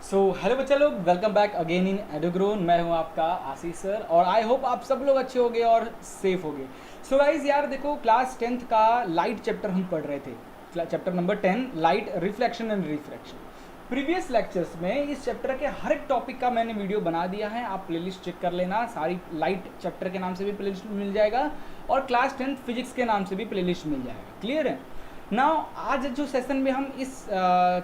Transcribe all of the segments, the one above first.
Hello बच्चा लोग, welcome back again in एडोग्रोन। मैं हूं आपका आशीष सर और आई होप आप सब लोग अच्छे होंगे और सेफ होंगे। सो गाइज यार देखो, क्लास 10th का लाइट चैप्टर हम पढ़ रहे थे, chapter number 10 light reflection and refraction. Previous lectures में इस चैप्टर के हर एक टॉपिक का मैंने वीडियो बना दिया है, आप प्लेलिस्ट चेक कर लेना। सारी लाइट चैप्टर के नाम से भी प्लेलिस्ट मिल जाएगा और क्लास 10th फिजिक्स के नाम से भी प्लेलिस्ट मिल जाएगा। क्लियर है ना? आज जो सेशन में हम इस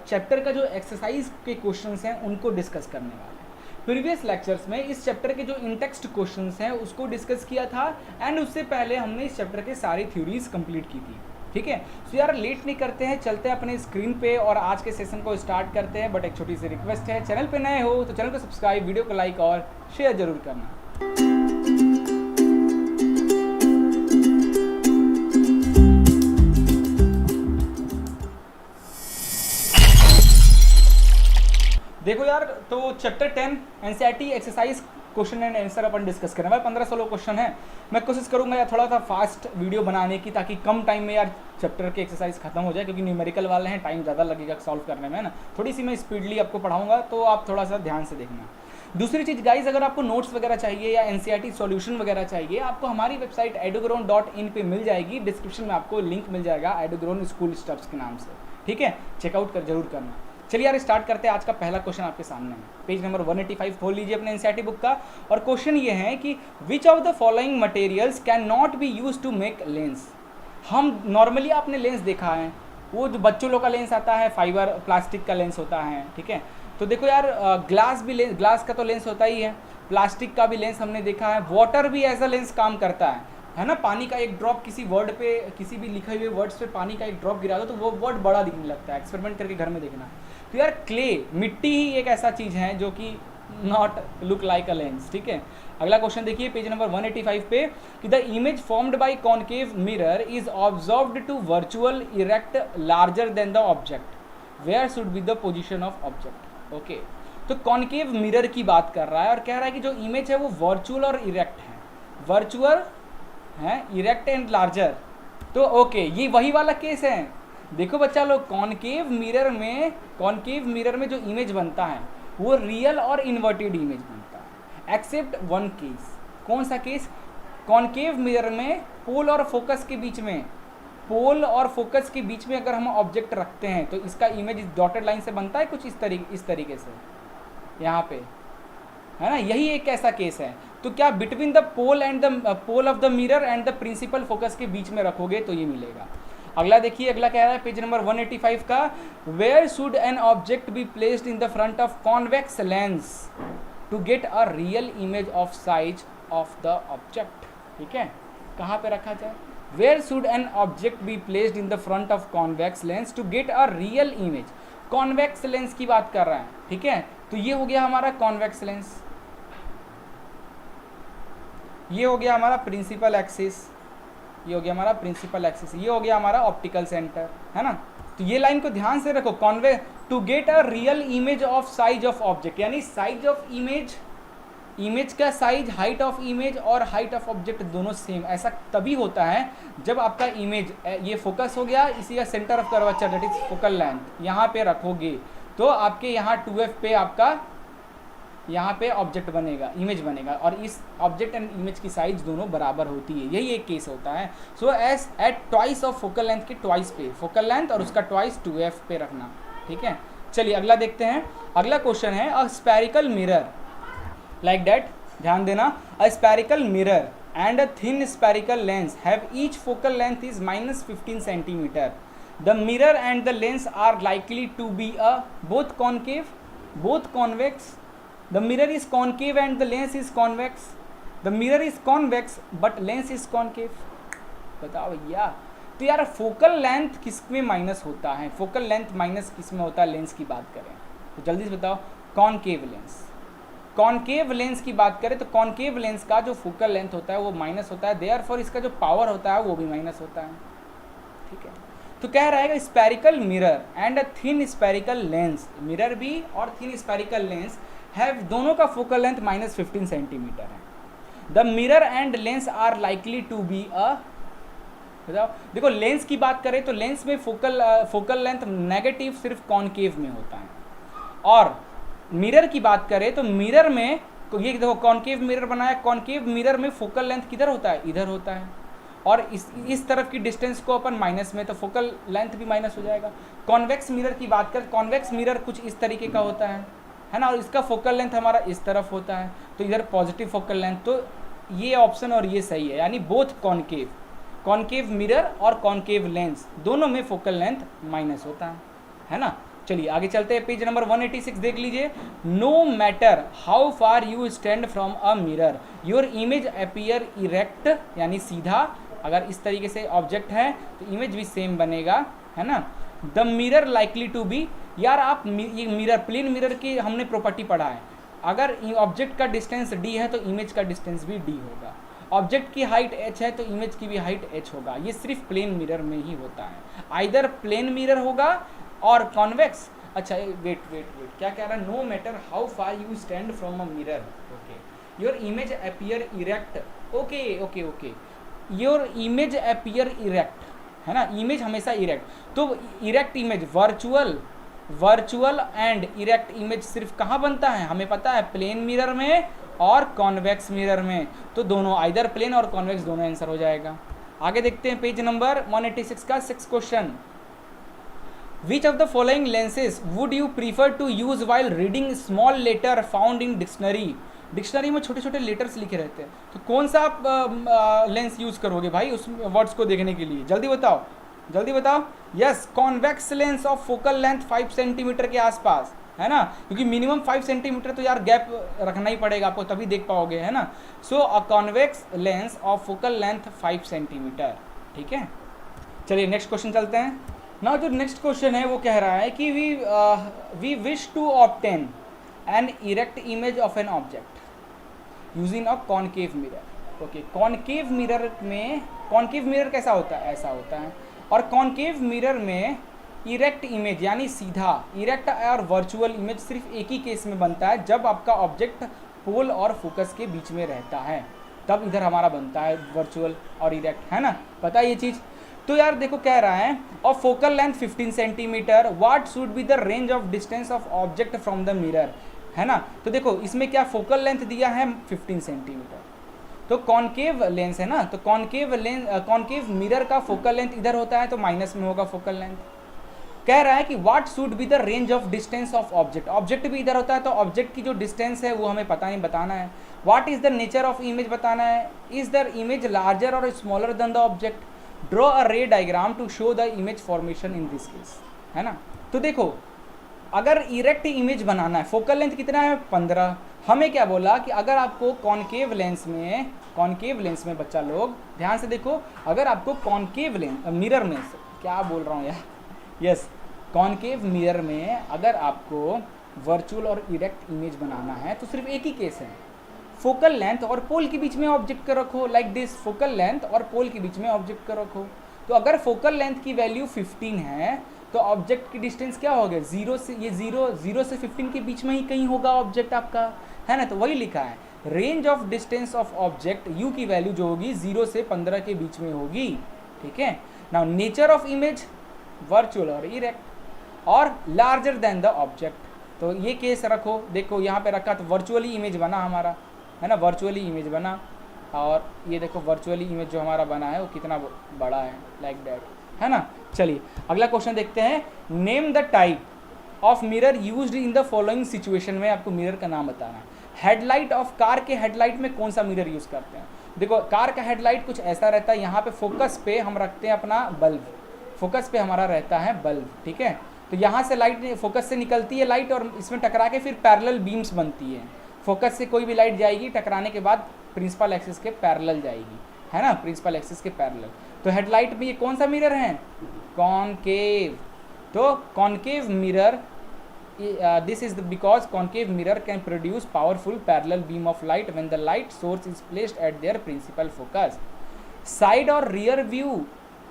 चैप्टर का जो एक्सरसाइज के क्वेश्चंस हैं उनको डिस्कस करने वाले हैं। प्रीवियस लेक्चर्स में इस चैप्टर के जो इन टेक्स्ट क्वेश्चंस हैं उसको डिस्कस किया था एंड उससे पहले हमने इस चैप्टर के सारी थ्योरीज कंप्लीट की थी। ठीक है, सो यार लेट नहीं करते हैं, चलते हैं अपने स्क्रीन पे और आज के सेशन को स्टार्ट करते हैं। बट एक छोटी सी रिक्वेस्ट है, चैनल पे नए हो तो चैनल को सब्सक्राइब, वीडियो को लाइक और शेयर जरूर करना। देखो यार, तो chapter 10 NCERT exercise question and answer upon discuss करें। भाई 15-16 क्वेश्चन है। मैं कोशिश करूंगा यार थोड़ा सा फास्ट वीडियो बनाने की, ताकि कम टाइम में यार चैप्टर के एक्सरसाइज खत्म हो जाए, क्योंकि न्यूमेरिकल वाले हैं, टाइम ज़्यादा लगेगा सॉल्व करने में, है ना। थोड़ी सी मैं स्पीडली आपको पढ़ाऊंगा तो आप थोड़ा सा ध्यान से देखना। दूसरी चीज़ गाइज, अगर आपको नोट्स वगैरह चाहिए या एनसीईआरटी सॉल्यूशन वगैरह चाहिए, आपको हमारी वेबसाइट edugrown.in पे मिल जाएगी। डिस्क्रिप्शन में आपको लिंक मिल जाएगा edugrown स्कूल स्टफ्स के नाम से। ठीक है, चेकआउट कर जरूर करना। चलिए यार स्टार्ट करते हैं। आज का पहला क्वेश्चन आपके सामने है, पेज नंबर 185 खोल लीजिए अपने एनसीईआरटी बुक का। और क्वेश्चन ये है कि which of the following materials can not be use to make lens. हम नॉर्मली आपने लेंस देखा है, वो जो बच्चों लोग का लेंस आता है फाइबर प्लास्टिक का लेंस होता है। ठीक है, तो देखो यार ग्लास भी लेंस, ग्लास का तो लेंस होता ही है, प्लास्टिक का भी लेंस हमने देखा है, वाटर भी एज अ लेंस काम करता है ना। पानी का एक ड्रॉप किसी वर्ड पे, किसी भी लिखे हुए वर्ड्स पे पानी का एक ड्रॉप गिरा दो तो वो वर्ड बड़ा दिखने लगता है। एक्सपेरिमेंट करके घर में देखना। तो यार क्ले, मिट्टी ही एक ऐसा चीज़ है जो कि not look like a lens. ठीक है, अगला क्वेश्चन देखिए पेज नंबर 185 पे कि the image formed by concave mirror is observed to virtual erect larger than the object, where should be the position of object. Okay, तो concave mirror की बात कर रहा है और कह रहा है कि जो इमेज है वो वर्चुअल और इरेक्ट है। वर्चुअल है, इरेक्ट एंड लार्जर। तो ओके, ये वही वाला केस है। देखो बच्चा लोग, कॉनकेव मिरर में जो इमेज बनता है वो रियल और इन्वर्टेड इमेज बनता है, एक्सेप्ट वन केस। कौन सा केस? कॉनकेव मिरर में पोल और फोकस के बीच में, अगर हम ऑब्जेक्ट रखते हैं तो इसका इमेज डॉटेड लाइन से बनता है कुछ इस तरीके से यहाँ पे, है ना। यही एक ऐसा केस है। तो क्या between the pole of the mirror and the principal focus के बीच में रखोगे तो ये मिलेगा। अगला देखिए, अगला कह रहा है पेज नंबर 185 का, where should an object be placed in the front of convex lens to get a real image of size of the object. ठीक है, कहाँ पे रखा जाए? Where should an object be placed in the front of convex lens to get a real image. Convex lens की बात कर रहा है। ठीक है, तो ये हो गया हमारा कॉन्वेक्स लेंस, ये हो गया हमारा प्रिंसिपल एक्सिस, ये हो गया हमारा प्रिंसिपल एक्सिस, ये हो गया हमारा ऑप्टिकल सेंटर, है ना। तो ये लाइन को ध्यान से रखो, convex to get a real image of size of object, यानी साइज ऑफ इमेज का साइज, हाइट ऑफ इमेज और हाइट ऑफ ऑब्जेक्ट दोनों सेम। ऐसा तभी होता है जब आपका इमेज, ये फोकस हो गया, इसी का centre of curvature that is focal length, यहाँ पे रखोगे तो आपके यहाँ 2f पे आपका यहाँ पे ऑब्जेक्ट बनेगा, इमेज बनेगा, और इस ऑब्जेक्ट एंड इमेज की साइज दोनों बराबर होती है। यही एक केस होता है। So as at twice of focal length के ट्वाइस पे, फोकल लेंथ और उसका ट्वाइस 2f पे रखना। ठीक है, चलिए अगला देखते हैं। अगला क्वेश्चन है, a spherical mirror like that, ध्यान देना, a spherical mirror and a thin spherical lens have each focal length is -15 centimetre. The mirror and the lens are likely to be a both concave, both convex. The mirror is concave and the lens is convex. The mirror is convex but lens is concave. बताओ भैया, तो यार focal length किस में minus होता है? Focal length minus किस में होता है? लेंस की बात करें तो जल्दी से बताओ। कॉनकेव लेंस, कॉनकेव लेंस की बात करें तो कॉनकेव लेंस का जो फोकल लेंथ होता है वो माइनस होता है, देयरफॉर इसका जो पावर होता है वो भी माइनस होता है। ठीक है, तो कह रहा है spherical mirror and a thin spherical lens, mirror भी और थिन स्पेरिकल लेंस हैव, दोनों का फोकल लेंथ -15 सेंटीमीटर है। The mirror and lens are likely to be a, बताओ। देखो लेंस की बात करें तो लेंस में फोकल लेंथ नेगेटिव सिर्फ कॉनकेव में होता है, और मिरर की बात करें तो मिरर में ये देखो कॉनकेव मिरर बनाया, कॉनकेव मिरर में फोकल लेंथ किधर होता है, इधर होता है, और इस तरफ की डिस्टेंस को अपन माइनस में, तो फोकल लेंथ भी माइनस हो जाएगा। कॉन्वेक्स मिरर की बात करें, कॉन्वेक्स मिरर कुछ इस तरीके का होता है ना, और इसका फोकल लेंथ हमारा इस तरफ होता है, तो इधर पॉजिटिव फोकल लेंथ, तो ये ऑप्शन और ये सही है, यानी बोथ कॉनकेव, कॉनकेव मिरर और कॉनकेव लेंस दोनों में फोकल लेंथ माइनस होता है ना। चलिए आगे चलते हैं, पेज नंबर 186 देख लीजिए। No matter how far you stand from a mirror your image appear erect, यानी सीधा, अगर इस तरीके से ऑब्जेक्ट है तो इमेज भी सेम बनेगा, है ना। The mirror likely to be, यार आप ये मिरर, प्लेन मिरर की हमने प्रॉपर्टी पढ़ा है, अगर ऑब्जेक्ट का डिस्टेंस d है तो इमेज का डिस्टेंस भी d होगा, ऑब्जेक्ट की हाइट h है तो इमेज की भी हाइट h होगा, ये सिर्फ प्लेन मिरर में ही होता है, आइदर प्लेन मिरर होगा और कॉन्वेक्स। अच्छा वेट, क्या कह रहा है, no matter how far you stand from a mirror, okay, your image appear erect, okay, your image appear erect, है ना, इमेज हमेशा इरेक्ट, तो erect image, virtual and erect image सिर्फ कहाँ बनता है, हमें पता है प्लेन मिरर में और कॉन्वेक्स मिरर में, तो दोनों आइदर प्लेन और कॉन्वेक्स दोनों आंसर हो जाएगा। आगे देखते हैं पेज नंबर 186 का 6 question. Which of the following lenses would you prefer to use while reading small letter found in dictionary, dictionary में छोटे छोटे लेटर्स लिखे रहते हैं, तो कौन सा आप लेंस यूज करोगे भाई उस वर्ड्स को देखने के लिए, जल्दी बताओ। Yes, convex lens of focal length 5 centimetre के आसपास, है ना, क्योंकि मिनिमम 5 सेंटीमीटर तो यार गैप रखना ही पड़ेगा आपको, तभी देख पाओगे, है ना। So a convex lens of focal length 5 centimetre, ठीक है। चलिए नेक्स्ट क्वेश्चन चलते हैं ना। जो नेक्स्ट क्वेश्चन है वो कह रहा है कि we wish to obtain an erect image of an object using a concave mirror, okay. Concave mirror में, कॉनकेव मिरर कैसा होता है, ऐसा होता है, और कॉनकेव मिरर में इरेक्ट इमेज यानी सीधा, इरेक्ट और वर्चुअल इमेज सिर्फ एक ही केस में बनता है, जब आपका ऑब्जेक्ट पोल और फोकस के बीच में रहता है, तब इधर हमारा बनता है वर्चुअल और इरेक्ट, है ना, पता है ये चीज़। तो यार देखो कह रहा है और focal length 15 centimetre, what should be the range of distance of object from the mirror, है ना। तो देखो इसमें क्या फोकल लेंथ दिया है 15 सेंटीमीटर, तो कॉनकेव लेंस है ना, तो कॉनकेव मिरर का फोकल लेंथ इधर होता है तो माइनस में होगा फोकल लेंथ। कह रहा है कि what should be the range of distance of object, object भी इधर होता है तो ऑब्जेक्ट की जो डिस्टेंस है वो हमें पता नहीं, बताना है। What is the nature of image बताना है, इज द इमेज लार्जर और smaller than the object, draw a ray diagram to show the image formation in this case, है ना। तो देखो अगर इरेक्ट इमेज बनाना है, फोकल लेंथ कितना है 15, हमें क्या बोला कि अगर आपको कॉनकेव लेंस में बच्चा लोग ध्यान से देखो, अगर आपको कॉनकेव लेंस मिरर में, क्या बोल रहा हूँ यार, यस, कॉनकेव मिरर में अगर आपको वर्चुअल और इरेक्ट इमेज बनाना है तो सिर्फ एक ही केस है, फोकल लेंथ और पोल के बीच में ऑब्जेक्ट का रखो, लाइक दिस, फोकल लेंथ और पोल के बीच में ऑब्जेक्ट का रखो। तो अगर फोकल लेंथ की वैल्यू 15 है तो ऑब्जेक्ट की डिस्टेंस क्या हो गया, 0 से 15 के बीच में ही कहीं होगा ऑब्जेक्ट आपका, है ना। तो वही लिखा है range of distance of object, you की वैल्यू जो होगी 0 से 15 के बीच में होगी, ठीक है। Now nature of image virtual और इरेक्ट और लार्जर देन द ऑब्जेक्ट, तो ये केस रखो। देखो यहाँ पे रखा तो वर्चुअली इमेज बना हमारा, है ना, वर्चुअली इमेज बना, और ये देखो वर्चुअली इमेज जो हमारा बना है वो कितना बड़ा है, लाइक दैट, है ना। चलिए अगला क्वेश्चन देखते हैं। Name the type of mirror used in the following situation में, आपको मिरर का नाम बताना है। हेडलाइट ऑफ कार के हेडलाइट में कौन सा मिरर यूज़ करते हैं, देखो कार का हेडलाइट कुछ ऐसा रहता है, यहाँ पे फोकस पे हम रखते हैं अपना बल्ब, फोकस पे हमारा रहता है बल्ब, ठीक है। तो यहाँ से लाइट फोकस से निकलती है लाइट और इसमें टकरा के फिर पैरेलल बीम्स बनती है, फोकस से कोई भी लाइट जाएगी टकराने के बाद प्रिंसिपल एक्सिस के पैरेलल जाएगी, है ना, प्रिंसिपल एक्सिस के पैरेलल। तो हेडलाइट में ये कौन सा मिरर है, कॉनकेव। तो concave mirror, this is because concave mirror can produce powerful parallel beam of light when the light source is placed at their principal focus. Side और rear view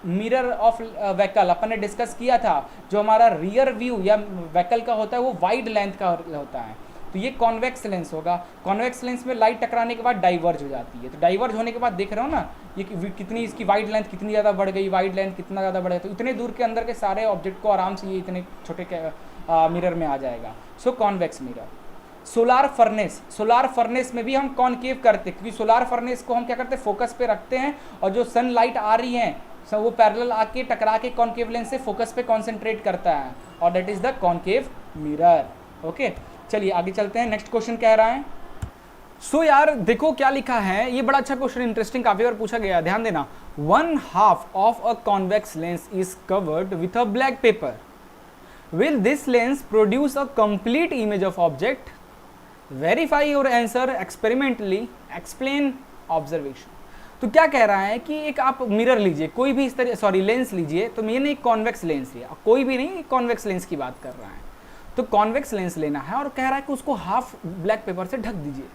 mirror of vehicle अपन ने discuss किया था, जो हमारा rear view या vehicle का होता है वो वाइड लेंथ का होता है, तो ये कॉन्वेक्स लेंस होगा। कॉन्वेक्स लेंस में लाइट टकराने के बाद डाइवर्ज हो जाती है, तो डाइवर्ज होने के बाद देख रहे हो ना ये कितनी इसकी वाइड लेंथ कितनी ज़्यादा बढ़ गई, वाइड लेंथ कितना ज़्यादा बढ़ गया, तो इतने दूर के अंदर के सारे ऑब्जेक्ट को आराम से ये इतने छोटे मिरर में आ जाएगा। सो कॉन्वेक्स मिरर, सोलार फर्नेस में भी हम कॉनकेव करते हैं, क्योंकि सोलार फर्नेस को हम क्या करते हैं, फोकस पे रखते हैं, और जो सनलाइट आ रही है सब वो पैरेलल आके टकरा के कॉनकेव लेंस से फोकस पे कॉन्सेंट्रेट करता है, और that is the concave mirror. Okay, चलिए आगे चलते हैं। नेक्स्ट क्वेश्चन कह रहा है, सो यार देखो क्या लिखा है, ये बड़ा अच्छा क्वेश्चन, इंटरेस्टिंग, काफी बार पूछा गया, ध्यान देना। 1/2 of a convex lens is covered with a black pepper, will this lens produce a complete image of object? Verify your answer experimentally, explain observation। तो क्या कह रहा है कि एक आप मिरर लीजिए, कोई भी इस तरह लेंस लीजिए, तो मैंने एक कॉन्वेक्स लेंस लिया, कोई भी नहीं, एक कॉन्वेक्स लेंस की बात कर रहा है, तो कॉन्वेक्स लेंस लेना है और कह रहा है कि उसको हाफ ब्लैक पेपर से ढक दीजिए।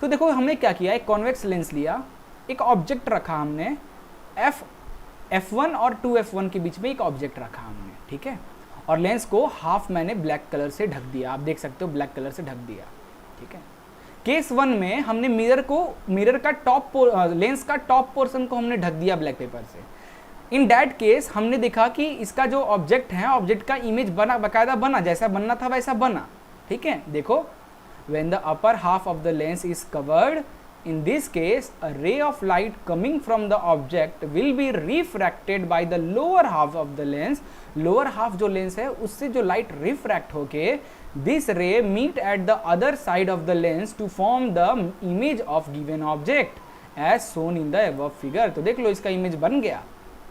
तो देखो हमने क्या किया, एक कॉन्वेक्स लेंस लिया, एक ऑब्जेक्ट रखा हमने, F1 और 2F1 के बीच में एक ऑब्जेक्ट रखा हमने, ठीक है, और लेंस को हाफ मैंने ब्लैक कलर से ढक दिया, आप देख सकते हो ब्लैक कलर से ढक दिया, ठीक है। केस 1 में हमने मिरर का लेंस का टॉप पोर्शन को हमने ढक दिया ब्लैक पेपर से। इन दैट केस हमने देखा कि इसका जो ऑब्जेक्ट है, ऑब्जेक्ट का इमेज बना, बाकायदा बना, जैसा बनना था वैसा बना, ठीक है। देखो, when the upper half of the lens is covered, in this case a ray of light coming from the object will be refracted by the lower half of the lens। lower half जो lens है उससे जो light refract होके this ray meet at the other side of the lens to form the image of given object as shown in the above figure। तो देख लो इसका image बन गया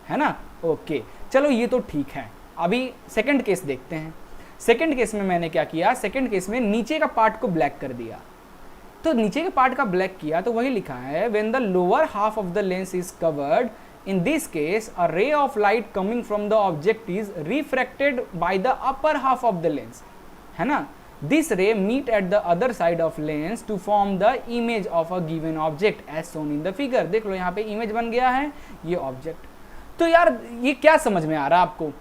है ना। ओके, चलो ये तो ठीक है। अभी सेकंड केस देखते हैं। सेकंड केस में मैंने क्या किया, सेकंड केस में नीचे का पार्ट को ब्लैक कर दिया। तो नीचे के पार्ट का ब्लैक किया तो वही लिखा है, when the lower half of the lens is covered, in this case a ray of light coming from the object is refracted by the upper half of the lens, है ना। this ray meet at the other side of lens to form the image of a given object as shown in the figure। देख लो यहाँ पे image बन गया है ये object. तो यार ये क्या समझ में आ रहा है आपको,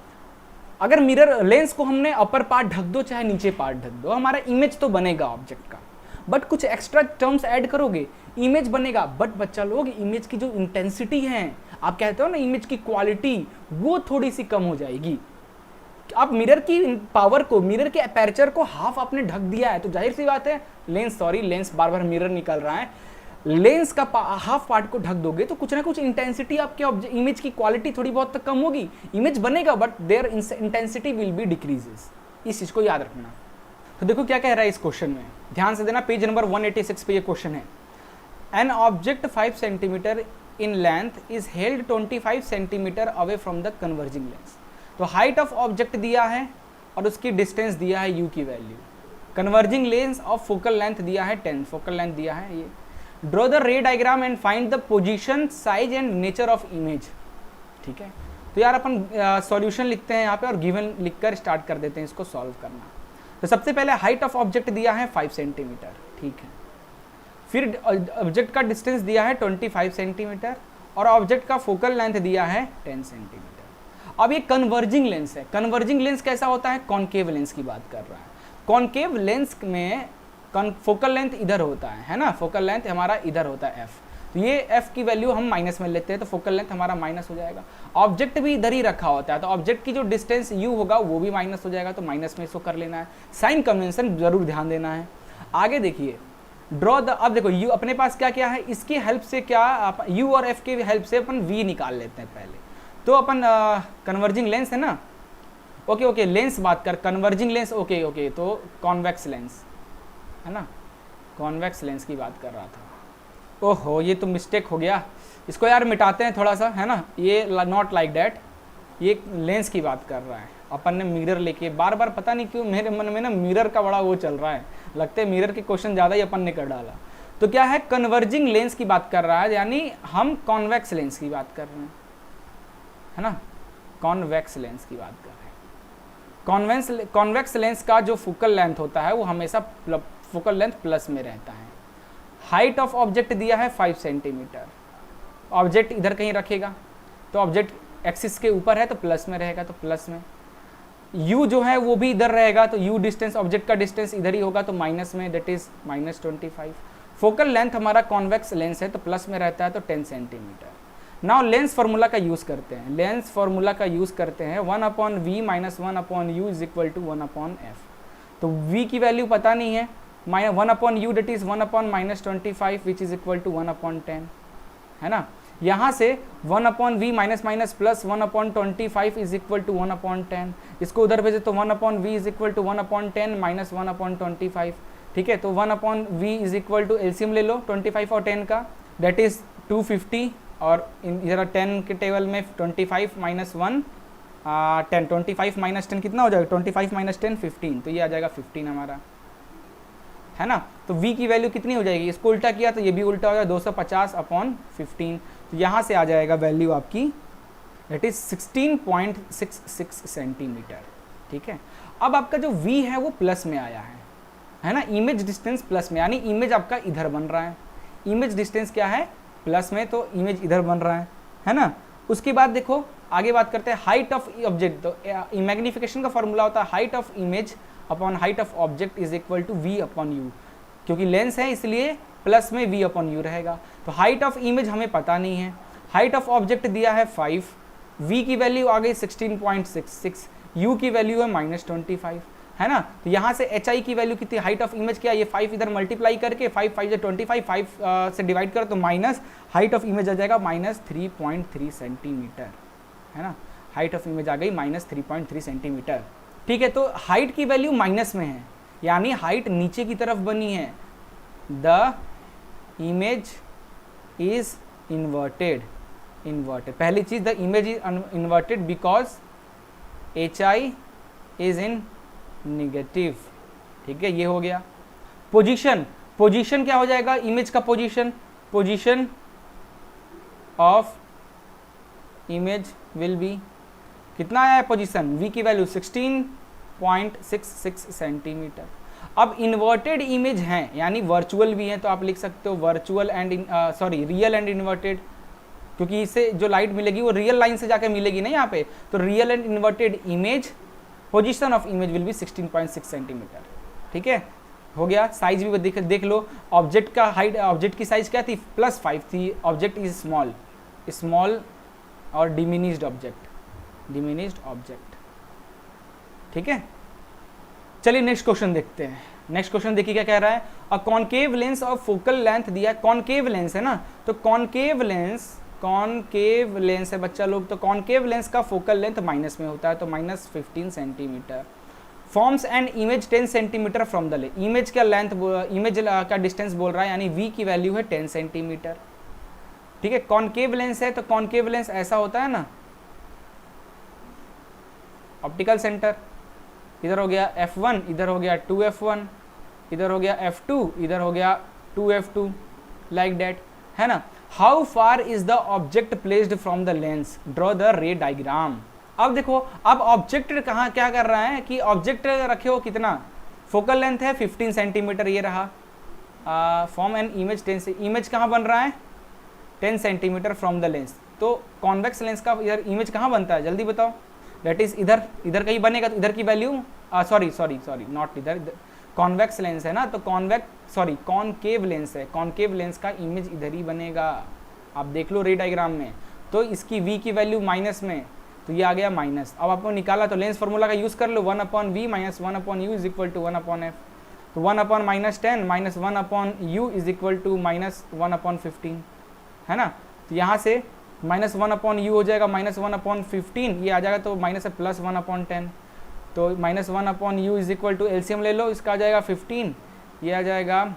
अगर मिरर लेंस को हमने अपर पार्ट ढक दो चाहे नीचे पार्ट ढक दो, हमारा इमेज तो बनेगा ऑब्जेक्ट का, बट कुछ एक्स्ट्रा टर्म्स ऐड करोगे इमेज बनेगा। बट बच्चा लोग, इमेज की जो इंटेंसिटी है, आप कहते हो ना इमेज की क्वालिटी, वो थोड़ी सी कम हो जाएगी। आप मिरर की पावर को, मिरर के अपर्चर को हाफ आपने ढक दिया है, तो जाहिर सी बात है लेंस बार बार मिरर निकल रहा है, लेंस का हाफ पार्ट को ढक दोगे तो कुछ ना कुछ इंटेंसिटी आपके इमेज की क्वालिटी थोड़ी बहुत तो कम होगी, इमेज बनेगा but their intensity will be decreases. इस चीज को याद रखना। तो देखो क्या कह रहा है इस क्वेश्चन में, ध्यान से देना, पेज नंबर 186 पे ये क्वेश्चन है। An object 5 centimetre in length is held 25 centimetre away from the converging lens. तो हाइट ऑफ ऑब्जेक्ट दिया है और उसकी डिस्टेंस दिया है u की value, converging lens of focal length दिया है 10, फोकल लेंथ दिया है ये। ड्रॉ द रे diagram and find the position, size and nature of image. ठीक है, तो यार अपन सॉल्यूशन लिखते हैं यहाँ पे और गिवन लिखकर स्टार्ट कर देते हैं इसको सॉल्व करना। तो सबसे पहले हाइट ऑफ ऑब्जेक्ट दिया है 5 सेंटीमीटर, ठीक है। फिर ऑब्जेक्ट का डिस्टेंस दिया है 25 सेंटीमीटर और ऑब्जेक्ट का फोकल लेंथ दिया है 10 सेंटीमीटर। अब ये कन्वर्जिंग लेंस है। कन्वर्जिंग लेंस कैसा होता है, कॉनकेव लेंस की बात कर रहा है। कॉनकेव लेंस में फोकल लेंथ इधर होता है ना, फोकल लेंथ हमारा इधर होता है f। तो ये f की वैल्यू हम माइनस में लेते हैं तो फोकल लेंथ हमारा माइनस हो जाएगा। ऑब्जेक्ट भी इधर ही रखा होता है तो ऑब्जेक्ट की जो डिस्टेंस u होगा वो भी माइनस हो जाएगा, तो माइनस में इसको कर लेना है। साइन कन्वेंशन जरूर ध्यान देना है। आगे देखिए, ड्रॉ द, अब देखो u अपने पास क्या क्या है, इसकी हेल्प से क्या u और f की हेल्प से अपन v निकाल लेते हैं पहले। तो अपन कन्वर्जिंग लेंस है ना, ओके लेंस बात कर, कन्वर्जिंग लेंस, ओके तो कॉन्वेक्स लेंस है ना, कॉन्वेक्स लेंस की बात कर रहा था। ओहो ये तो मिस्टेक हो गया, इसको यार मिटाते हैं थोड़ा सा, है ना। ये नॉट लाइक दैट, ये लेंस की बात कर रहा है। अपन ने मिरर लेके बार बार, पता नहीं क्यों मेरे मन में ना मिरर का बड़ा वो चल रहा है, लगता है मिरर के क्वेश्चन ज़्यादा ही अपन ने कर डाला। तो क्या है, कन्वर्जिंग लेंस की बात कर रहा है, यानी हम कॉन्वेक्स लेंस की बात कर रहे हैं, है ना, कॉन्वेक्स लेंस की बात कर रहे हैं। कॉन्वेक्स लेंस का जो फोकल लेंथ होता है वो हमेशा फोकल लेंथ प्लस में रहता है। हाइट ऑफ ऑब्जेक्ट दिया है 5 सेंटीमीटर, ऑब्जेक्ट इधर कहीं रखेगा तो ऑब्जेक्ट एक्सिस के ऊपर है तो प्लस में रहेगा, तो प्लस में। u जो है वो भी इधर रहेगा तो u डिस्टेंस, ऑब्जेक्ट का डिस्टेंस इधर ही होगा तो माइनस में, दैट इज -25। फोकल लेंथ हमारा कॉन्वेक्स लेंस है तो प्लस में रहता है तो 10 सेंटीमीटर। नाउ लेंस फार्मूला का यूज करते हैं, लेंस फार्मूला का यूज करते हैं 1/v - 1/u = 1/f। तो v की वैल्यू पता नहीं है one upon u that is 1 upon -25 which is equal to 1 upon 10, है ना। यहाँ से 1 upon v minus minus plus 1 upon 25 is equal to 1 upon 10, इसको उधर भेजे तो 1 upon v is equal to 1 upon 10 minus 1 upon 25, ठीक है। तो 1 upon v is equal to LCM ले लो 25 और 10 का, दैट इज 250, और इधर 10 के टेबल में 25 माइनस 1 10, 25 माइनस 10 कितना हो जाएगा, 25 माइनस 10 15, तो ये आ जाएगा 15 हमारा, है ना। तो v की वैल्यू कितनी हो जाएगी, इसको उल्टा किया तो ये भी उल्टा हो जाएगा 250 अपॉन 15, तो यहाँ से आ जाएगा वैल्यू आपकी दैट इज 16.66 सेंटीमीटर, ठीक है। अब आपका जो v है वो प्लस में आया है ना, इमेज डिस्टेंस प्लस में, यानी इमेज आपका इधर बन रहा है, इमेज डिस्टेंस क्या है प्लस में, तो इमेज इधर बन रहा है ना। उसके बाद देखो आगे बात करते हैं हाइट ऑफ ऑब्जेक्ट, तो मैग्निफिकेशन का फॉर्मूला होता है height of image upon height of object is equal to v upon u, क्योंकि लेंस है इसलिए प्लस में वी अपॉन यू रहेगा। तो हाइट ऑफ इमेज हमें पता नहीं है, हाइट ऑफ ऑब्जेक्ट दिया है 5, वी की वैल्यू आ गई 16.66, यू की वैल्यू है -25, है ना। तो यहाँ से एच आई की वैल्यू कितनी, हाइट ऑफ इमेज क्या, ये 5 इधर मल्टीप्लाई करके 5 5 से 25, 5 से डिवाइड करो तो माइनस हाइट ऑफ इमेज आ जाएगा -3.3 सेंटीमीटर, है ना। हाइट ऑफ इमेज आ गई -3.3 सेंटीमीटर, ठीक है। तो हाइट की वैल्यू माइनस में है, यानी हाइट नीचे की तरफ बनी है, द इमेज इज इन्वर्टेड, पहली चीज the image is inverted because H I is in negative, ठीक है, ये हो गया। पोजीशन क्या हो जाएगा, इमेज का position of image will be, कितना आया है पोजीशन, v की वैल्यू 16.66 सेंटीमीटर। अब इन्वर्टेड इमेज हैं यानी वर्चुअल भी हैं, तो आप लिख सकते हो virtual and real and inverted, क्योंकि इससे जो लाइट मिलेगी वो रियल लाइन से जाकर मिलेगी ना यहाँ पे, तो real and inverted image position of image will be 16.6 centimetre, ठीक है, हो गया। साइज भी देख लो, ऑब्जेक्ट का हाइट, ऑब्जेक्ट की साइज क्या थी +5 थी, ऑब्जेक्ट इज स्मॉल और डिमिनिश्ड ऑब्जेक्ट, ठीक है। चलिए नेक्स्ट क्वेश्चन देखते हैं। नेक्स्ट क्वेश्चन देखिए क्या कह रहा है, a concave lens of focal length दिया है, कॉनकेव लेंस है ना, तो कॉनकेव लेंस है बच्चा लोग, तो कॉनकेव लेंस का फोकल लेंथ माइनस में होता है, तो -15 centimetre, forms and image 10 centimetre from the ले, इमेज का लेंथ, इमेज का डिस्टेंस बोल रहा है, यानी v की वैल्यू है 10 सेंटीमीटर, ठीक है। कॉनकेव लेंस है तो कॉनकेव लेंस ऐसा होता है ना, ऑप्टिकल सेंटर, इधर हो गया f1, इधर हो गया 2f1, इधर हो गया f2, इधर हो गया 2f2, लाइक दैट, है ना। How far is the object placed from the lens, draw the रे डायग्राम। अब देखो, अब ऑब्जेक्ट कहाँ क्या कर रहा है कि ऑब्जेक्ट रखे हो कितना, फोकल लेंथ है 15 सेंटीमीटर, ये रहा, फॉर्म एन इमेज 10 से, इमेज कहाँ बन रहा है 10 सेंटीमीटर फ्रॉम द लेंस, तो कॉन्वेक्स लेंस का इधर इमेज कहाँ बनता है जल्दी बताओ, दैट इज इधर कहीं बनेगा, तो इधर की वैल्यू सॉरी नॉट इधर, कॉन्वेक्स लेंस है ना, तो कॉनकेव लेंस है, कॉनकेव लेंस का इमेज इधर ही बनेगा, आप देख लो रे डायग्राम में, तो इसकी v की वैल्यू माइनस में, तो ये आ गया माइनस। अब आपको निकाला तो लेंस फार्मूला का यूज़ कर लो, 1 upon v minus 1 upon u is equal to 1 upon f, तो 1 upon -10 minus 1 upon u is equal to -1 upon 15, है ना। तो यहाँ से -1 अपॉन यू हो जाएगा -1 अपॉन 15, ये आ जाएगा तो माइनस +1 अपॉन 10, तो -1 upon u is equal to LCM ले लो, इसका आ जाएगा 15, ये आ जाएगा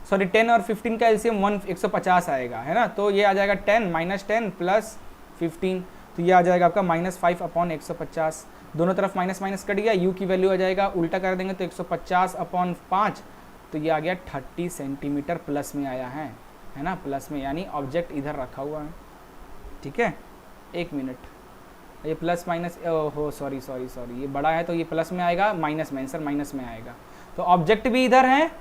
10 और 15 का एलसीएम 150 आएगा, है ना, तो ये आ जाएगा 10 -10 प्लस 15, तो ये आ जाएगा आपका -5 अपॉन 150, दोनों तरफ माइनस माइनस कट गया, u की वैल्यू आ जाएगा उल्टा कर देंगे तो 150 अपॉन 5, तो ये आ गया 30 सेंटीमीटर प्लस में आया है ना, प्लस में, यानी ऑब्जेक्ट इधर रखा हुआ है, ठीक है। एक मिनट, ये प्लस माइनस हो सॉरी ये बड़ा है तो ये प्लस में आएगा, माइनस में, आंसर माइनस में आएगा, तो ऑब्जेक्ट भी इधर है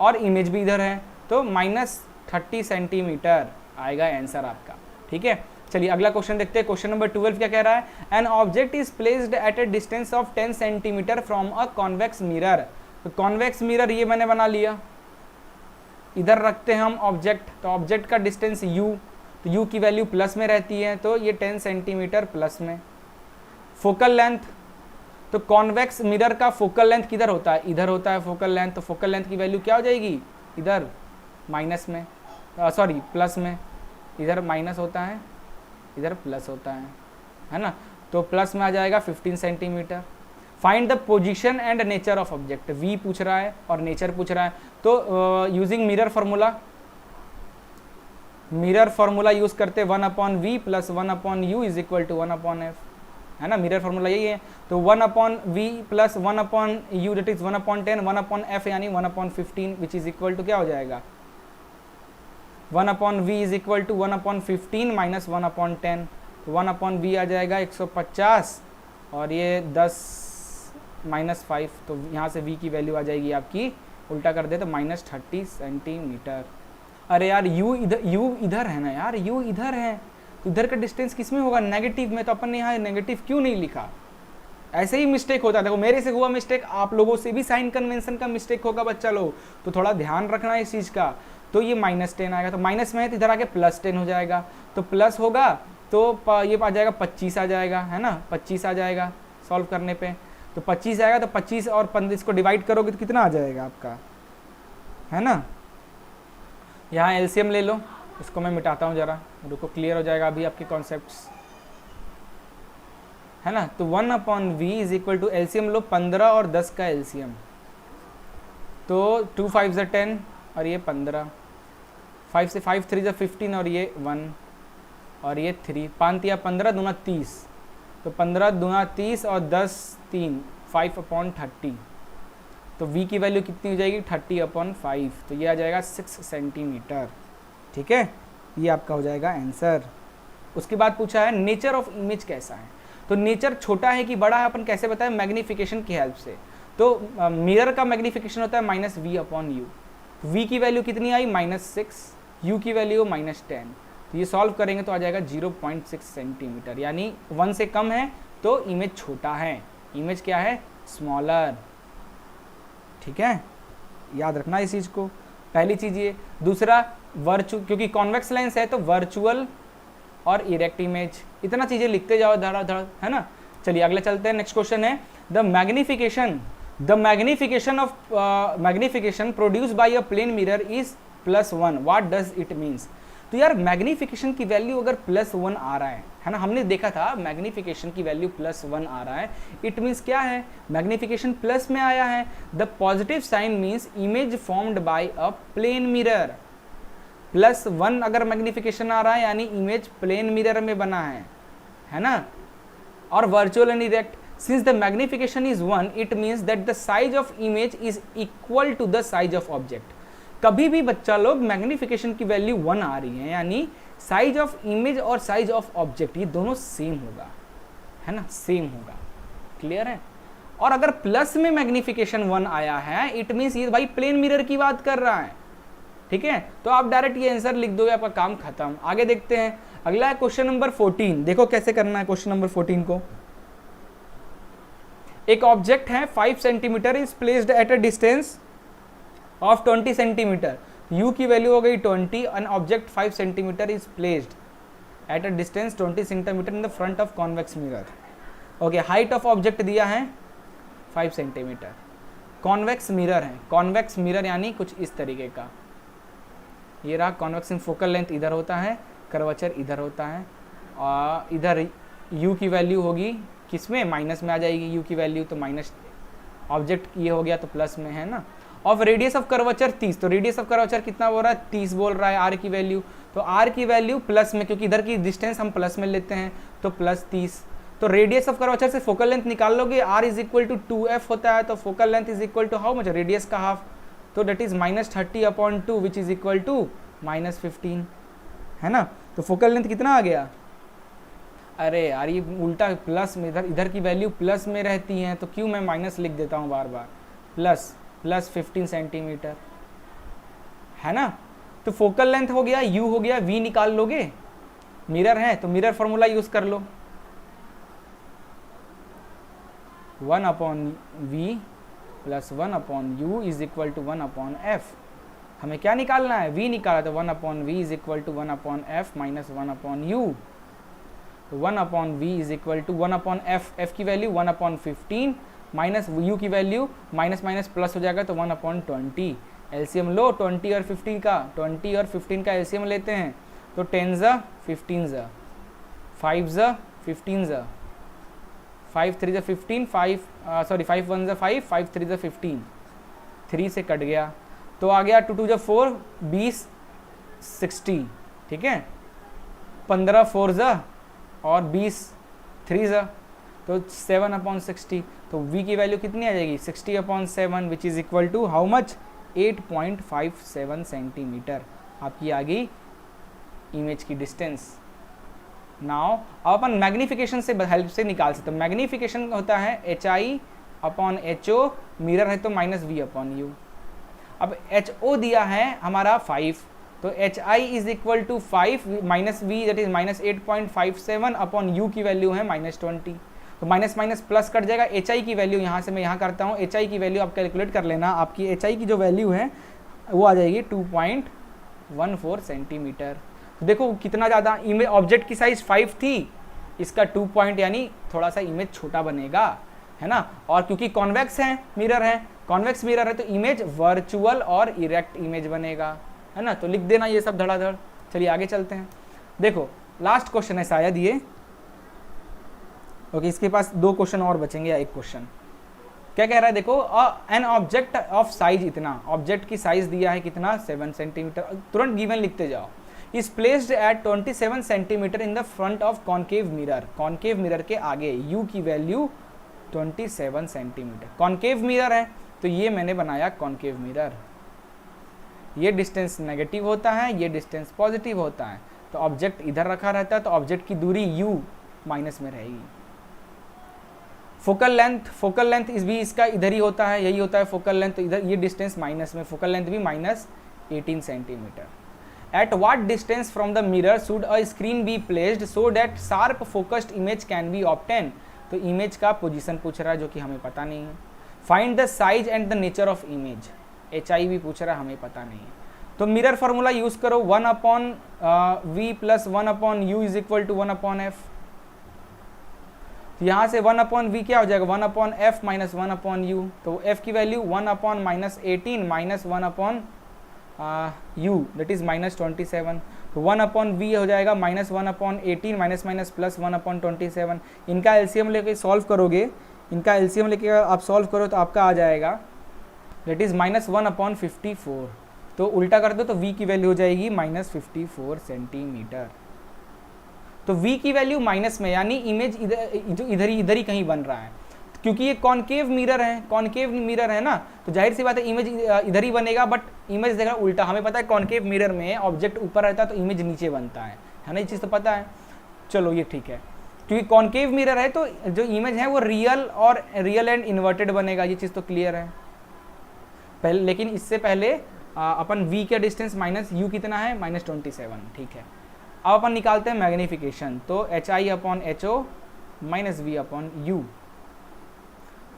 और इमेज भी इधर है, तो -30 सेंटीमीटर आएगा आंसर आपका, ठीक है। चलिए अगला क्वेश्चन देखते हैं, क्वेश्चन नंबर 12 क्या कह रहा है, an object is placed at A distance of 10 centimetre from a convex mirror, तो कॉन्वेक्स मिरर ये मैंने बना लिया, इधर रखते हैं हम ऑब्जेक्ट, तो ऑब्जेक्ट का डिस्टेंस u, तो u की वैल्यू प्लस में रहती है, तो ये 10 सेंटीमीटर प्लस में, फोकल लेंथ तो कॉन्वेक्स मिरर का फोकल लेंथ किधर होता है, इधर होता है फोकल लेंथ, तो फोकल लेंथ की वैल्यू क्या हो जाएगी, इधर माइनस में, सॉरी प्लस में, इधर माइनस होता है इधर प्लस होता है ना, तो प्लस में आ जाएगा 15 centimetre. Find the position and nature of object, we पूछ रहा है और नेचर पूछ रहा है, तो यूजिंग मिरर फार्मूला यूज करते 1/v plus 1/u is equal to 1/f, है ना, मिरर फार्मूला यही है। तो 1/v plus 1/u that is 1/10, 1/f यानी 1/15 विच इज इक्वल टू क्या हो जाएगा, 1/v is equal to 1/15 minus 1/10, 1/v आ जाएगा 150 और ये 10 माइनस 5, तो यहाँ से v की वैल्यू आ जाएगी आपकी, उल्टा कर दे तो -30 सेंटीमीटर। अरे यार u इधर है ना यार, u इधर है, तो इधर का डिस्टेंस किस में होगा, नेगेटिव में, तो अपन ने यहाँ नेगेटिव क्यों नहीं लिखा, ऐसे ही मिस्टेक होता है। देखो मेरे से हुआ मिस्टेक, आप लोगों से भी साइन कन्वेंशन का मिस्टेक होगा बच्चा लोग, तो थोड़ा ध्यान रखना है इस चीज़ का। तो ये -10 आएगा, तो माइनस में है तो इधर आके +10 हो जाएगा, तो प्लस होगा तो ये आ जाएगा 25 आ जाएगा, है ना, 25 आ जाएगा सॉल्व करने पे, तो 25 आएगा, तो 25 और 15 इसको डिवाइड करोगे तो कितना आ जाएगा आपका, है ना। यहाँ एलसीएम ले लो, इसको मैं मिटाता हूँ जरा, रुको क्लियर हो जाएगा अभी आपके कॉन्सेप्ट्स, है ना। तो 1/v is equal to LCM लो, 15 और 10 का एलसीएम, तो 2 5 = 10 और ये 15, 5 से 5 3 = 15 और ये 1 और ये 3, 5 या 15 दूना 30, तो 15 दूना 30 और 10 3 5/30, तो v की वैल्यू कितनी हो जाएगी 30/5, तो ये आ जाएगा 6 सेंटीमीटर, ठीक है, ये आपका हो जाएगा आंसर। उसके बाद पूछा है नेचर ऑफ इमेज कैसा है, तो नेचर छोटा है कि बड़ा है अपन कैसे बताएं, मैग्नीफिकेशन की हेल्प से। तो मिरर का मैग्नीफिकेशन होता है -v/u, v की वैल्यू कितनी आई -6, u की वैल्यू -10, तो ये सॉल्व करेंगे तो आ जाएगा 0.6 सेंटीमीटर, यानी 1 से कम है तो इमेज छोटा है, इमेज क्या है स्मॉलर, ठीक है, याद रखना इस चीज़ को, पहली चीज़ ये। दूसरा क्योंकि कॉन्वेक्स लेंस है तो वर्चुअल और इरेक्ट इमेज, इतना चीज़ें लिखते जाओ धड़ाधड़, है ना। चलिए अगले चलते हैं, नेक्स्ट क्वेश्चन है the magnification produced by a plane mirror is +1, what does it means. तो यार मैग्निफिकेशन की वैल्यू अगर +1 आ रहा है ना, हमने देखा था मैग्निफिकेशन की वैल्यू +1 आ रहा है, इट मीन्स क्या है, मैग्निफिकेशन प्लस में आया है, the positive sign means image formed by a plane mirror, +1 अगर मैग्निफिकेशन आ रहा है यानी इमेज प्लेन मिरर में बना है ना। और virtual and erect, since the magnification is 1 it means that the size of image is equal to the size of object. कभी भी बच्चा लोग मैग्निफिकेशन की वैल्यू 1 आ रही है यानी साइज ऑफ इमेज और साइज ऑफ ऑब्जेक्ट ये दोनों सेम होगा, है ना, सेम होगा, क्लियर है। और अगर प्लस में मैग्निफिकेशन 1 आया है इट मीन्स ये भाई प्लेन मिरर की बात कर रहा है, ठीक है, तो आप डायरेक्ट ये आंसर लिख दो, आपका काम खत्म। आगे देखते हैं, अगला है क्वेश्चन नंबर 14, देखो कैसे करना है क्वेश्चन नंबर 14 को। एक ऑब्जेक्ट है 5 centimetre is placed at a distance of 20 centimetre, u की वैल्यू हो गई 20, an object 5 centimetre is placed at a distance 20 centimetre in the front of convex mirror. Okay, height of object दिया है 5 centimetre, convex mirror है, convex mirror यानी कुछ इस तरीके का, ये रहा कॉन्वेक्स इन फोकल लेंथ इधर होता है, कर्वेचर इधर होता है, और इधर u की वैल्यू होगी किसमें माइनस में आ जाएगी u की वैल्यू, तो माइनस, ऑब्जेक्ट ये हो गया तो प्लस में, है ना। ऑफ रेडियस ऑफ कर्वेचर 30, तो रेडियस ऑफ कर्वेचर कितना बोल रहा है 30 बोल रहा है, r की वैल्यू, तो r की वैल्यू प्लस में, क्योंकि इधर की डिस्टेंस हम प्लस में लेते हैं तो +30, तो रेडियस ऑफ कर्वेचर से फोकल लेंथ निकाल लोगे, r is equal to 2f होता है, तो focal length is equal to how much, radius का हाफ, तो that is -30/2 which is equal to -15, है ना। तो फोकल लेंथ कितना आ गया, अरे यार ये उल्टा प्लस में, इधर की वैल्यू प्लस में रहती है तो क्यों मैं माइनस लिख देता हूँ बार बार, प्लस 15 सेंटीमीटर, है ना। तो फोकल लेंथ हो गया, u हो गया, v निकाल लोगे, मिरर है तो मिरर फॉर्मूला यूज कर लो, 1/v plus 1/u is equal to 1/f। हमें क्या निकालना है, v निकाला, तो 1/v is equal to 1/f minus 1/u। तो 1/v is equal to 1/f, f की वैल्यू 1/15 माइनस u की वैल्यू माइनस माइनस प्लस हो जाएगा तो 1/20। एलसीएम लो 20 और 15 का, 20 और 15 का एलसीएम लेते हैं तो 10 15 5 15 5 3 15 5 सॉरी 5 1 5 5 3 15 3 से कट गया तो आ गया 2 2 4 20 60, ठीक है। 15 4 और 20 3 तो 7/60, तो v की वैल्यू कितनी आ जाएगी 60/7 which is equal to how much 8.57 centimetre. आपकी आ गई इमेज की डिस्टेंस। नाउ अब अपन मैग्निफिकेशन से हेल्प से निकाल सकते हैं। मैग्निफिकेशन होता है HI/HO, मिरर है तो -v/u। अब HO दिया है हमारा 5, तो HI is equal to 5 minus v that is -8.57/u की वैल्यू है -20, तो माइनस माइनस प्लस कट जाएगा। HI की वैल्यू यहाँ से मैं यहाँ करता हूँ, HI की वैल्यू आप कैलकुलेट कर लेना। आपकी HI की जो वैल्यू है वो आ जाएगी 2.14 सेंटीमीटर। देखो कितना ज़्यादा इमेज, ऑब्जेक्ट की साइज 5 थी, इसका 2 पॉइंट यानी थोड़ा सा इमेज छोटा बनेगा, है ना। और क्योंकि कॉन्वेक्स है मिरर है, कॉन्वेक्स मिरर है तो इमेज वर्चुअल और इरेक्ट इमेज बनेगा, है ना। तो लिख देना ये सब धड़ाधड़। चलिए आगे चलते हैं। देखो लास्ट क्वेश्चन है शायद ये, ओके इसके पास 2 क्वेश्चन और बचेंगे या 1 क्वेश्चन। क्या कह रहा है देखो, एन ऑब्जेक्ट ऑफ साइज, इतना ऑब्जेक्ट की साइज दिया है कितना 7 सेंटीमीटर, तुरंत गिवन लिखते जाओ। Is placed at 27 centimetre in the front of concave mirror, concave mirror के आगे u की वैल्यू 27 सेंटीमीटर। कॉन्केव मिरर है तो ये मैंने बनाया कॉन्केव मिरर, ये डिस्टेंस नेगेटिव होता है, ये डिस्टेंस पॉजिटिव होता है, तो ऑब्जेक्ट इधर रखा रहता है तो ऑब्जेक्ट की दूरी u माइनस में रहेगी। फोकल लेंथ इस भी इसका इधर ही होता है, यही होता है फोकल लेंथ, तो इधर ये डिस्टेंस माइनस में, फोकल लेंथ भी -18 centimetre. At what distance from the mirror should a screen be placed so that sharp focused image can be obtain, तो इमेज का पोजीशन पूछ रहा है जो कि हमें पता नहीं है। Find the size and the nature of image, HI भी पूछ रहा है, हमें पता नहीं है। तो मिरर फार्मूला यूज करो 1/v plus 1/u is equal to 1/f। यहाँ से 1/v क्या हो जाएगा 1/f माइनस 1/u, तो f की value 1/-18 minus 1/u that is -27, तो 1/v हो जाएगा -1/18 माइनस माइनस प्लस 1/27। इनका एलसीएम लेके सॉल्व करोगे, इनका एलसीएम लेके आप सॉल्व करो तो आपका आ जाएगा दैट इज -1/54, तो उल्टा कर दो तो v की वैल्यू हो जाएगी -54 सेंटीमीटर। तो v की वैल्यू माइनस में, यानी इमेज इधर ही कहीं बन रहा है, क्योंकि ये कॉन्केव मिरर है, कॉन्केव मिरर है ना, तो जाहिर सी बात है इमेज इधर ही बनेगा, बट इमेज देखा उल्टा। हमें पता है कॉन्केव मिरर में ऑब्जेक्ट ऊपर रहता है तो इमेज नीचे बनता है ना, ये चीज़ तो पता है। चलो ये ठीक है, क्योंकि कॉन्केव मिरर है तो जो इमेज है वो रियल एंड इन्वर्टेड बनेगा, ये चीज़ तो क्लियर है पहले। लेकिन इससे पहले अपन v का डिस्टेंस -u कितना है -27, ठीक है। अब अपन निकालते हैं मैग्नीफिकेशन, तो HI/HO माइनस v/u।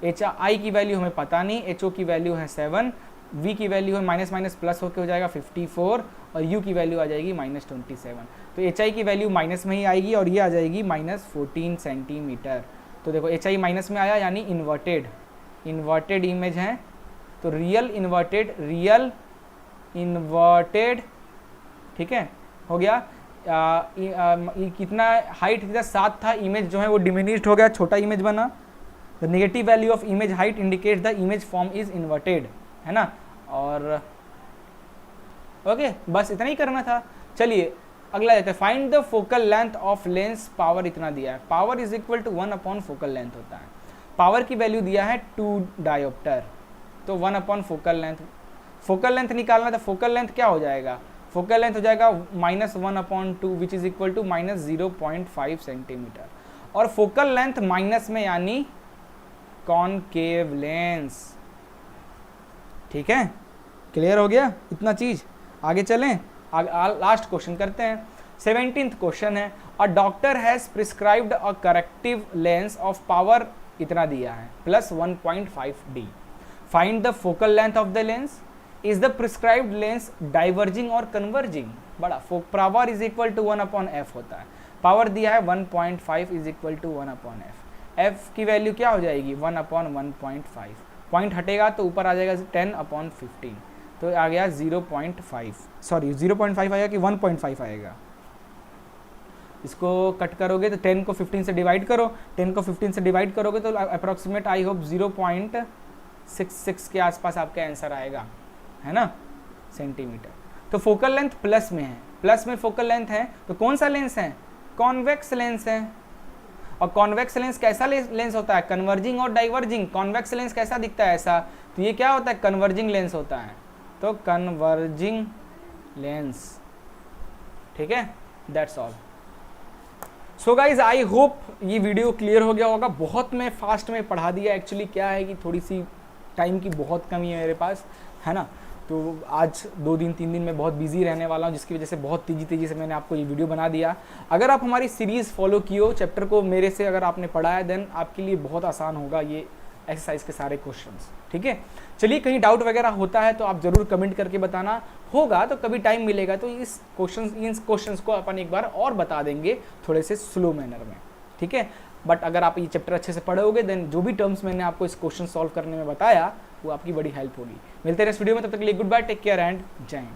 HI की वैल्यू हमें पता नहीं, HO की वैल्यू है 7, v की वैल्यू है माइनस माइनस प्लस होकर हो जाएगा 54 और u की वैल्यू आ जाएगी -27, तो HI की वैल्यू माइनस में ही आएगी और ये आ जाएगी -14 सेंटीमीटर। तो देखो HI माइनस में आया यानी इन्वर्टेड इमेज है, तो रियल इन्वर्टेड ठीक है हो गया। कितना हाइट कितना 7 था, इमेज जो है वो डिमिनिश्ड हो गया, छोटा इमेज बना। The negative value of image height indicates the image form is inverted, है ना। और ओके बस इतना ही करना था। चलिए अगला देते हैं, find the focal length of lens. Power इतना दिया है, power is equal to focal length होता है। पावर की वैल्यू दिया है 2 डायोप्टर, तो 1/फोकल लेंथ। फोकल लेंथ निकालना था, फोकल लेंथ क्या हो जाएगा, फोकल लेंथ हो जाएगा -1/2 which is equal to -0.5 centimetre. और फोकल लेंथ माइनस में यानी कॉनकेव लेंस, ठीक है। क्लियर हो गया इतना चीज। आगे चलें, लास्ट क्वेश्चन करते हैं। 17th क्वेश्चन है, a doctor has prescribed a corrective lens of power इतना दिया है +1.5D। Find the focal length of the lens. Is the prescribed lens diverging और कन्वर्जिंग। बड़ा power is equal to 1/f होता है, पावर दिया है 1.5 is equal to 1/f। F की वैल्यू क्या हो जाएगी 1/1.5, पॉइंट हटेगा तो ऊपर आ जाएगा 10/15, तो आ गया 0.5, सॉरी 0.5 आएगा कि 1.5 आएगा। इसको कट करोगे तो 10 को 15 से डिवाइड करो, 10 को 15 से डिवाइड करोगे तो अप्रॉक्सीमेट आई होप 0.66 के आसपास आपका आंसर आएगा, है ना, सेंटीमीटर। तो फोकल लेंथ प्लस में है, प्लस में फोकल लेंथ है, तो कौन सा लेंस है, कॉन्वेक्स लेंस है। और कॉन्वेक्स लेंस कैसा लेंस होता है, कन्वर्जिंग और डाइवर्जिंग। कॉन्वेक्स लेंस कैसा दिखता है ऐसा, तो ये क्या होता है, कन्वर्जिंग लेंस होता है, तो कन्वर्जिंग लेंस, ठीक है, that's all. So guys I hope ये वीडियो क्लियर हो गया होगा। बहुत मैं फास्ट में पढ़ा दिया, एक्चुअली क्या है कि थोड़ी सी टाइम की बहुत कमी है मेरे पास, है ना, तो आज 2 दिन 3 दिन में बहुत बिजी रहने वाला हूँ, जिसकी वजह से बहुत तेज़ी से मैंने आपको ये वीडियो बना दिया। अगर आप हमारी सीरीज़ फॉलो किए हो, चैप्टर को मेरे से अगर आपने पढ़ा है, देन आपके लिए बहुत आसान होगा ये एक्सरसाइज के सारे क्वेश्चंस, ठीक है। चलिए, कहीं डाउट वगैरह होता है तो आप ज़रूर कमेंट करके बताना, होगा तो कभी टाइम मिलेगा तो इन क्वेश्चंस को अपन एक बार और बता देंगे थोड़े से स्लो मैनर में, ठीक है। बट अगर आप ये चैप्टर अच्छे से पढ़ोगे, देन जो भी टर्म्स मैंने आपको इस क्वेश्चन सॉल्व करने में बताया वो आपकी बड़ी हेल्प होगी। मिलते हैं नेक्स्ट वीडियो में, तब तक के लिए goodbye, take care and जय हिंद।